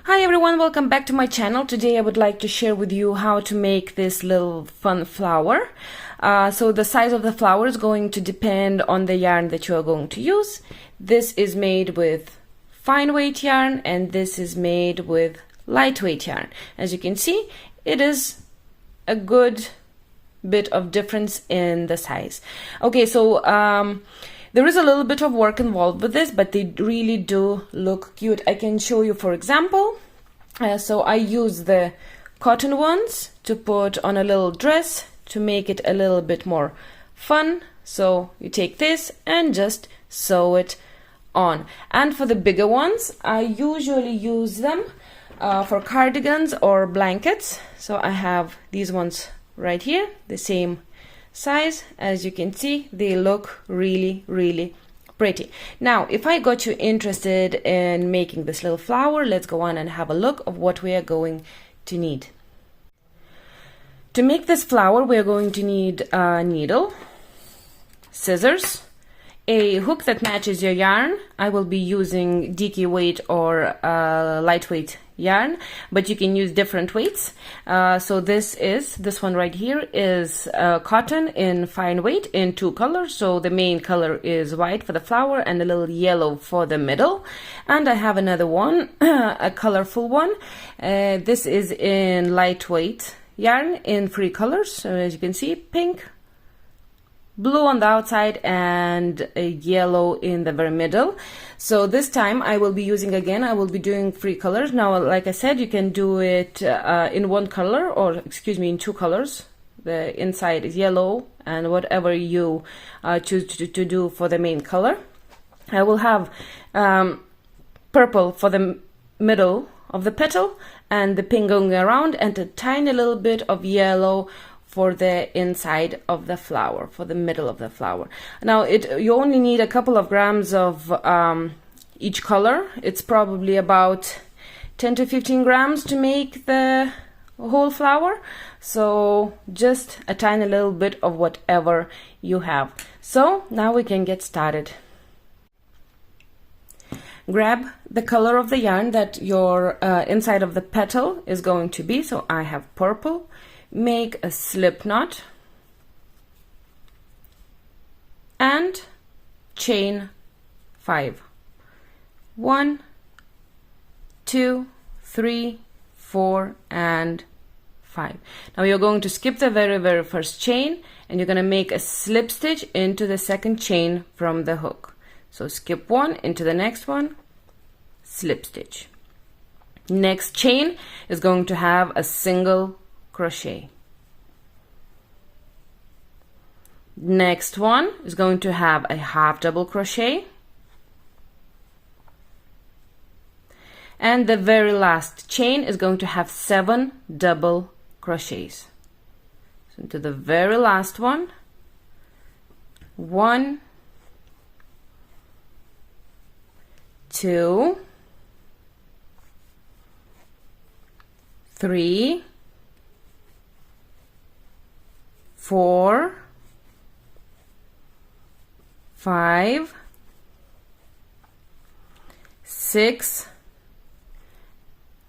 Hi everyone, welcome back to my channel. Today I would like to share with you how to make this little fun flower. So the size of the flower is going to depend on the yarn that you are going to use. This is made with fine weight yarn and this is made with lightweight yarn. As you can see, it is a good bit of difference in the size. Okay, so there is a little bit of work involved with this, but they really do look cute. I can show you, for example. So I use the cotton ones to put on a little dress to make it a little bit more fun. So you take this and just sew it on. And for the bigger ones, I usually use them for cardigans or blankets. So I have these ones right here, the same size. As you can see, they look really pretty. Now, if I got you interested in making this little flower, let's go on and have a look of what we are going to need. To make this flower, we are going to need a needle, scissors, a hook that matches your yarn. I will be using DK weight or lightweight yarn, but you can use different weights. So this one right here is cotton in fine weight in 2 colors. So the main color is white for the flower and a little yellow for the middle. And I have another one, a colorful one. This is in lightweight yarn in 3 colors. So as you can see, pink, blue on the outside and a yellow in the very middle. So this time I will be using, again, I will be doing 3 colors. Now, like I said, you can do it in 1 color, or excuse me, in 2 colors. The inside is yellow and whatever you choose to do for the main color. I will have purple for the middle of the petal and the pink going around, and a tiny little bit of yellow for the inside of the flower, for the middle of the flower. Now you only need a couple of grams of each color. It's probably about 10 to 15 grams to make the whole flower. So just a tiny little bit of whatever you have. So now we can get started. Grab the color of the yarn that your inside of the petal is going to be. So I have purple. Make a slip knot and chain 5. 1, 2, 3, 4 and 5. Now you're going to skip the very first chain and you're going to make a slip stitch into the second chain from the hook. So skip 1 into the next one, slip stitch. Next chain is going to have a single crochet. Next one is going to have a half double crochet, and the very last chain is going to have 7 double crochets. So into the very last one, 1, 2, 3, 4, 5, 6,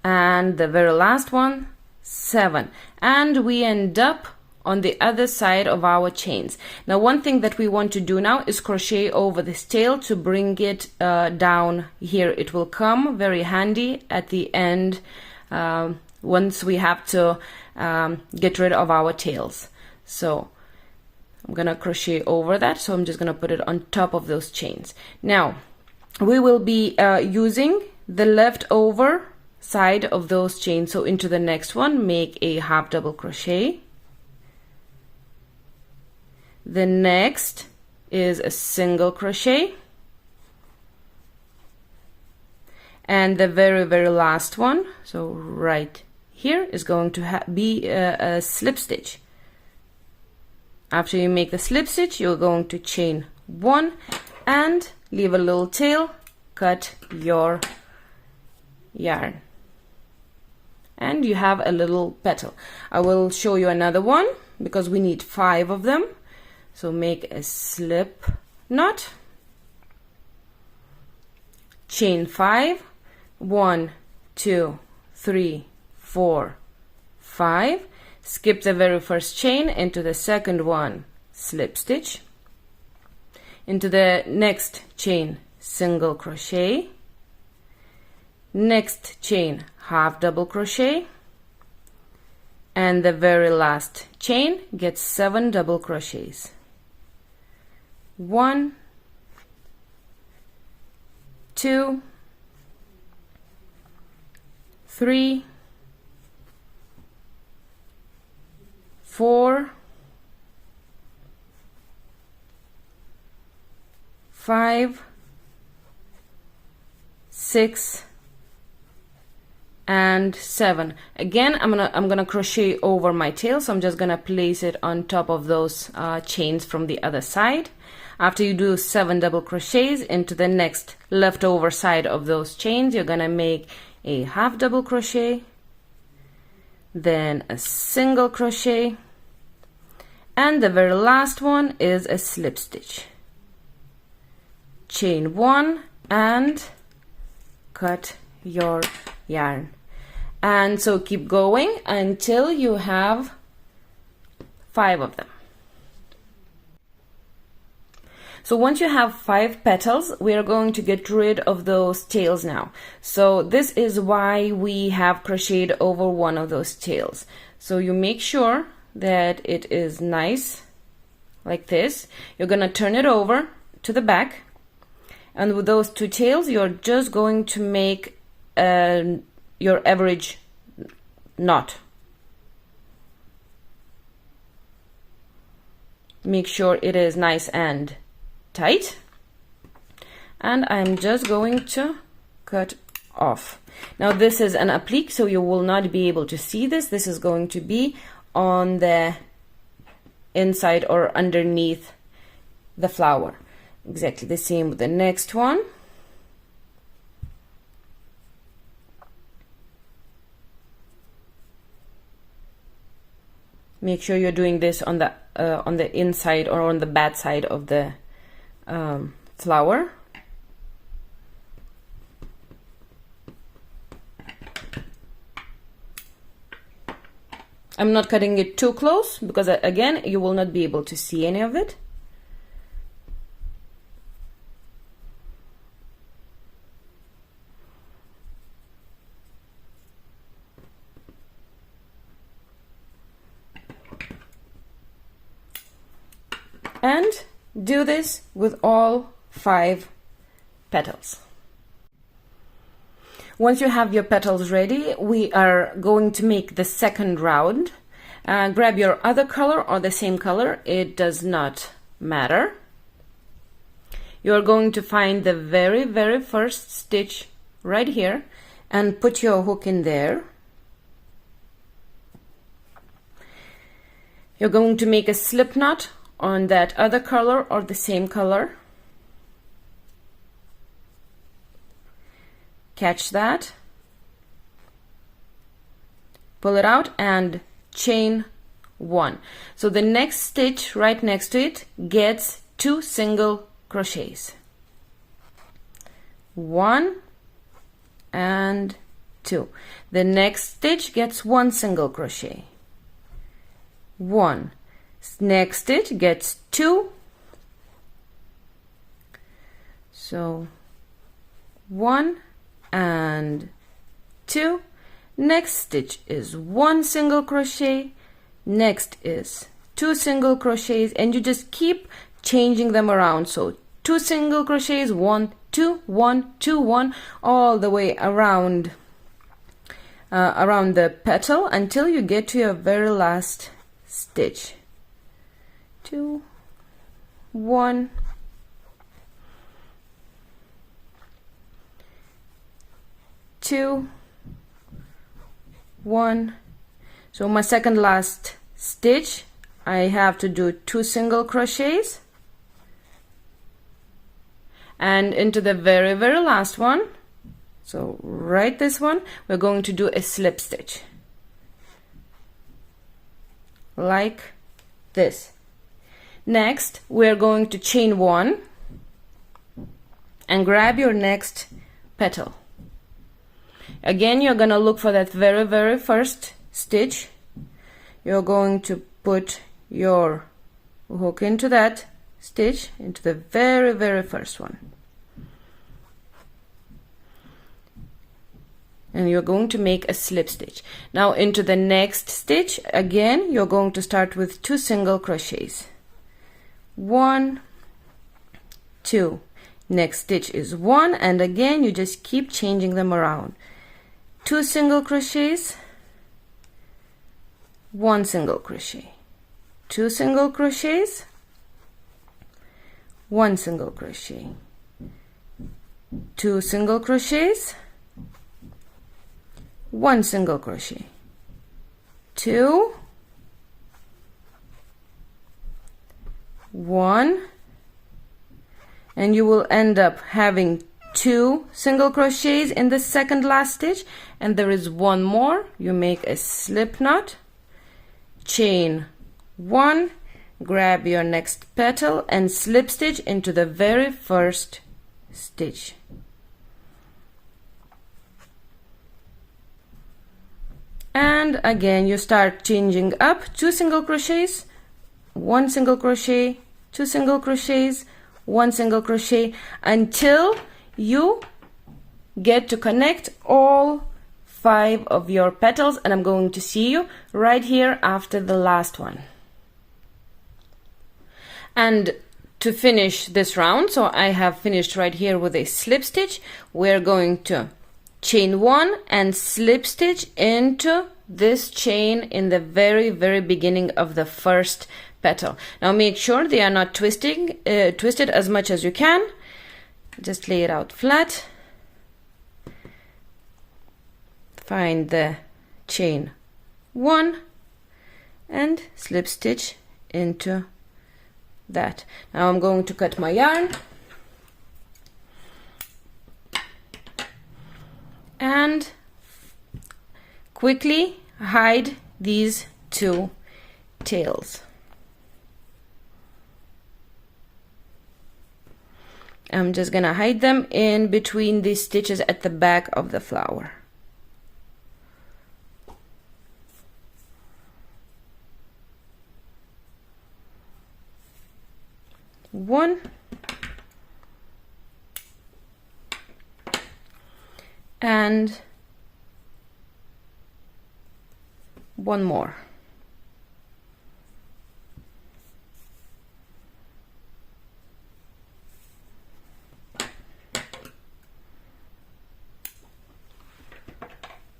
and the very last one, 7. And we end up on the other side of our chains. Now one thing that we want to do now is crochet over this tail to bring it down here. It will come very handy at the end once we have to get rid of our tails. So I'm gonna crochet over that, so I'm just gonna put it on top of those chains. Now we will be using the leftover side of those chains. So into the next one, make a half double crochet. The next is a single crochet, and the very last one, so right here, is going to be a slip stitch. After you make the slip stitch, you're going to chain 1 and leave a little tail, cut your yarn, and you have a little petal. I will show you another one because we need 5 of them. So make a slip knot, chain 5, 1, 2, 3, 4, 5. Skip the very first chain, into the second one, slip stitch, into the next chain, single crochet, next chain, half double crochet, and the very last chain gets 7 double crochets. 1, 2, 3, 4, 5, 6, and 7. Again, I'm gonna crochet over my tail, so I'm just gonna place it on top of those chains from the other side. After you do 7 double crochets, into the next leftover side of those chains, you're gonna make a half double crochet, then a single crochet, and the very last one is a slip stitch. Chain 1 and cut your yarn. And so keep going until you have 5 of them. So once you have 5 petals, we are going to get rid of those tails now. So this is why we have crocheted over one of those tails. So you make sure that it is nice like this. You're gonna turn it over to the back, and with those 2 tails you're just going to make your average knot. Make sure it is nice and tight, and I'm just going to cut off. Now this is an applique, so you will not be able to see this. This is going to be on the inside or underneath the flower. Exactly the same with the next one. Make sure you're doing this on the inside or on the bad side of the flower. I'm not cutting it too close because again you will not be able to see any of it. And do this with all 5 petals. Once you have your petals ready, we are going to make the second round. Grab your other color or the same color, it does not matter. You're going to find the very first stitch right here and put your hook in there. You're going to make a slip knot on that other color or the same color. Catch that, pull it out and chain 1. So the next stitch right next to it gets 2 single crochets. 1 and 2. The next stitch gets 1 single crochet. 1. Next stitch gets 2. So 1 and 2. Next stitch is 1 single crochet, next is 2 single crochets, and you just keep changing them around. So 2 single crochets, 1 2 1 2 1, all the way around around the petal until you get to your very last stitch. 2 1 2 1. So my second last stitch, I have to do 2 single crochets, and into the very last one, so right this one, we're going to do a slip stitch like this. Next we're going to chain 1 and grab your next petal. Again, you're gonna look for that very first stitch. You're going to put your hook into that stitch, into the very first one. And you're going to make a slip stitch. Now into the next stitch, again, you're going to start with 2 single crochets. 1, 2. Next stitch is 1, and again, you just keep changing them around. 2 single crochets, 1 single crochet, 2 single crochets, 1 single crochet, 2 single crochets, 1 single crochet, 2, 1, and you will end up having 2 single crochets in the second last stitch, and there is 1 more. You make a slip knot, chain 1, grab your next petal and slip stitch into the very first stitch. And again, you start changing up, 2 single crochets, 1 single crochet, 2 single crochets, 1 single crochet, until you get to connect all 5 of your petals, and I'm going to see you right here after the last one. And to finish this round, so I have finished right here with a slip stitch, we're going to chain 1 and slip stitch into this chain in the very beginning of the first petal. Now make sure they are not twisted as much as you can. Just lay it out flat. Find the chain 1 and slip stitch into that. Now I'm going to cut my yarn and quickly hide these 2 tails. I'm just gonna hide them in between these stitches at the back of the flower. One and 1 more.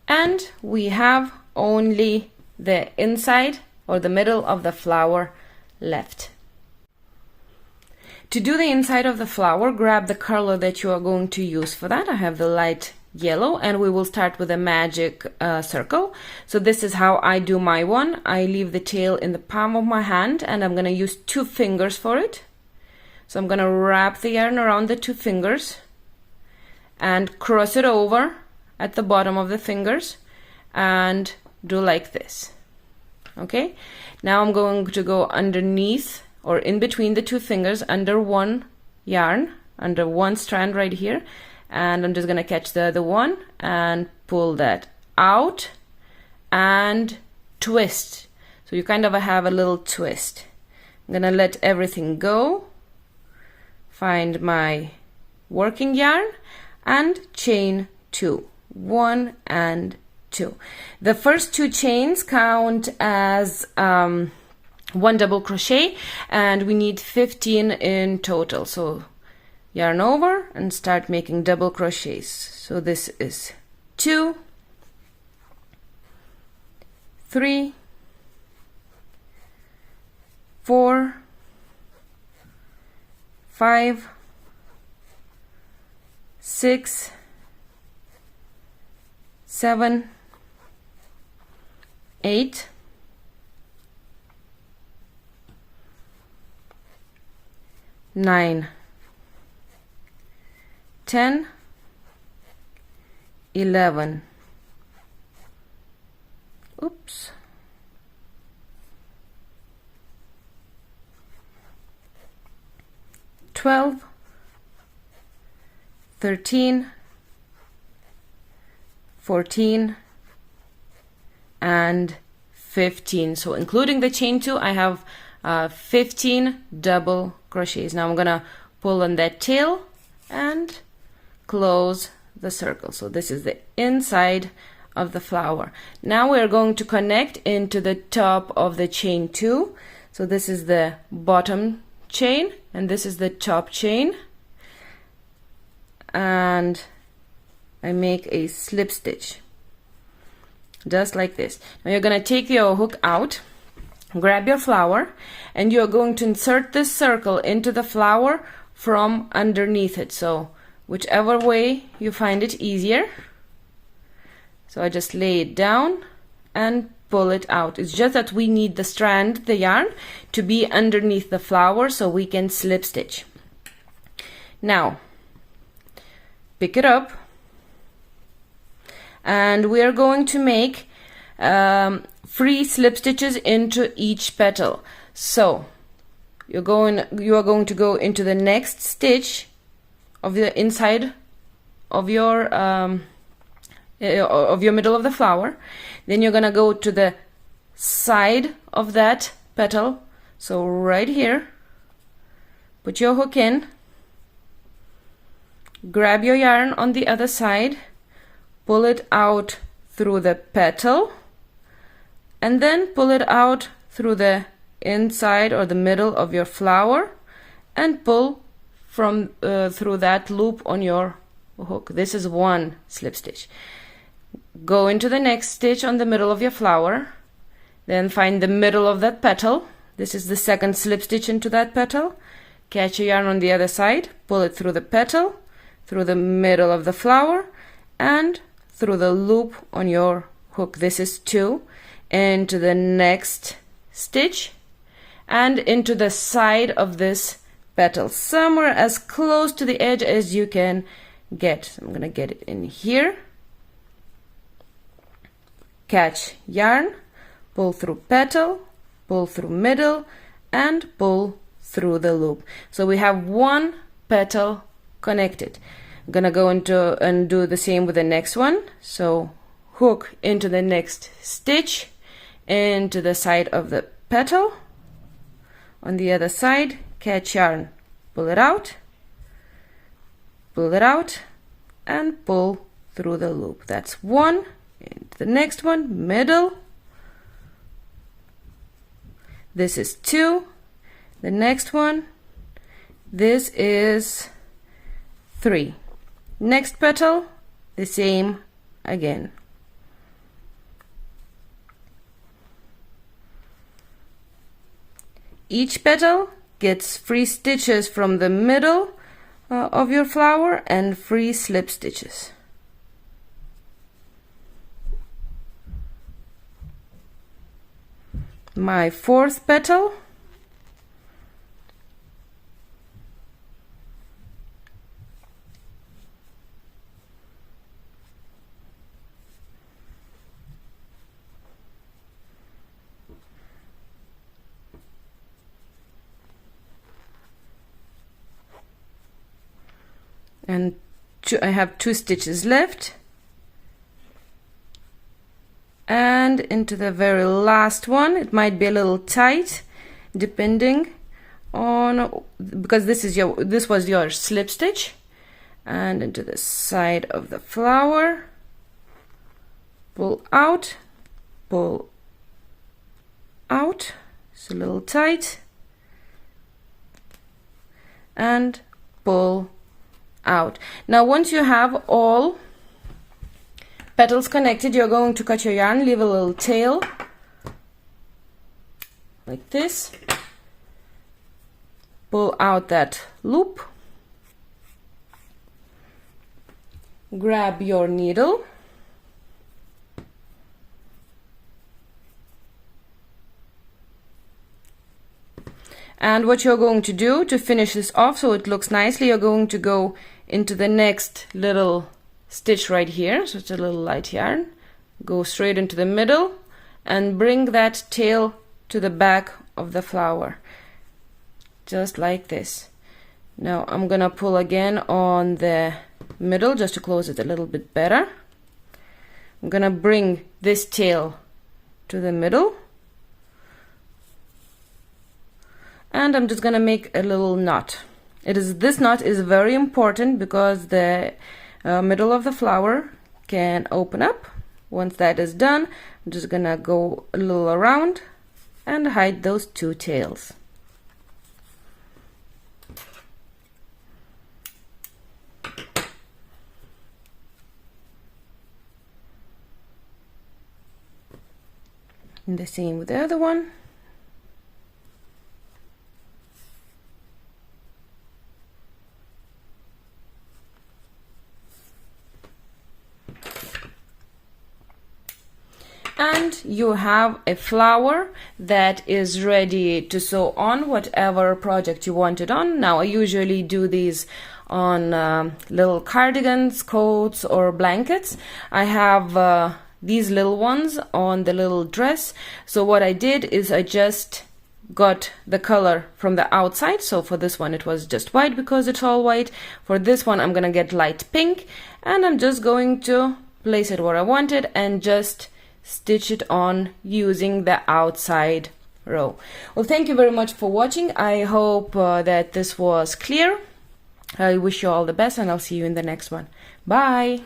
And we have only the inside or the middle of the flower left. To do the inside of the flower, grab the color that you are going to use for that. I have the light yellow, and we will start with a magic circle. So this is how I do my one. I leave the tail in the palm of my hand, and I'm going to use 2 fingers for it. So I'm going to wrap the yarn around the 2 fingers and cross it over at the bottom of the fingers and do like this. Okay, now I'm going to go underneath or in between the 2 fingers under one yarn, under one strand right here, and I'm just gonna catch the other one and pull that out and twist. So you kind of have a little twist. I'm gonna let everything go, find my working yarn and chain 2. 1 and 2. The first 2 chains count as 1 double crochet, and we need 15 in total. So yarn over and start making double crochets. So this is 2, 3, 4, 5, 6, 7, 8, 9, 10, 11, oops, 12, 13, 14 and 15. So including the chain 2, I have 15 double crochets. Now I'm gonna pull on that tail and close the circle. So this is the inside of the flower. Now we're going to connect into the top of the chain 2. So this is the bottom chain and this is the top chain, and I make a slip stitch just like this. Now you're going to take your hook out, grab your flower, and you're going to insert this circle into the flower from underneath it. So whichever way you find it easier. So I just lay it down and pull it out. It's just that we need the strand, the yarn, to be underneath the flower so we can slip stitch. Now pick it up, and we are going to make 3 slip stitches into each petal. So you are going to go into the next stitch of the inside of your middle of the flower. Then you're gonna go to the side of that petal, so right here, put your hook in, grab your yarn on the other side, pull it out through the petal, and then pull it out through the inside or the middle of your flower and pull from through that loop on your hook. This is 1 slip stitch. Go into the next stitch on the middle of your flower, then find the middle of that petal. This is the 2nd slip stitch into that petal. Catch your yarn on the other side, pull it through the petal, through the middle of the flower, and through the loop on your hook. This is 2. Into the next stitch and into the side of this petal, somewhere as close to the edge as you can get. So I'm gonna get it in here. Catch yarn, pull through petal, pull through middle, and pull through the loop. So we have 1 petal connected. I'm gonna go into and do the same with the next one. So hook into the next stitch, into the side of the petal. On the other side, catch yarn, pull it out, and pull through the loop. That's 1. Into the next one, middle. This is 2. The next one, this is 3. Next petal, the same again. Each petal gets 3 stitches from the middle of your flower and 3 slip stitches. My 4th petal, and I have 2 stitches left, and into the very last one. It might be a little tight depending on, because this was your slip stitch, and into the side of the flower, pull out, it's a little tight, and pull out. Now once you have all petals connected, you're going to cut your yarn, leave a little tail like this, pull out that loop, grab your needle, and what you're going to do to finish this off so it looks nicely, you're going to go into the next little stitch right here. So it's a little light yarn, go straight into the middle and bring that tail to the back of the flower, just like this. Now I'm gonna pull again on the middle just to close it a little bit better. I'm gonna bring this tail to the middle, and I'm just gonna make a little knot. This knot is very important because the middle of the flower can open up. Once that is done, I'm just gonna go a little around and hide those two tails. And the same with the other one. And you have a flower that is ready to sew on whatever project you want it on. Now I usually do these on little cardigans, coats, or blankets. I have these little ones on the little dress. So what I did is I just got the color from the outside. So for this one it was just white because it's all white. For this one I'm gonna get light pink, and I'm just going to place it where I want it and just stitch it on using the outside row. Well, thank you very much for watching. I hope that this was clear. I wish you all the best, and I'll see you in the next one. Bye.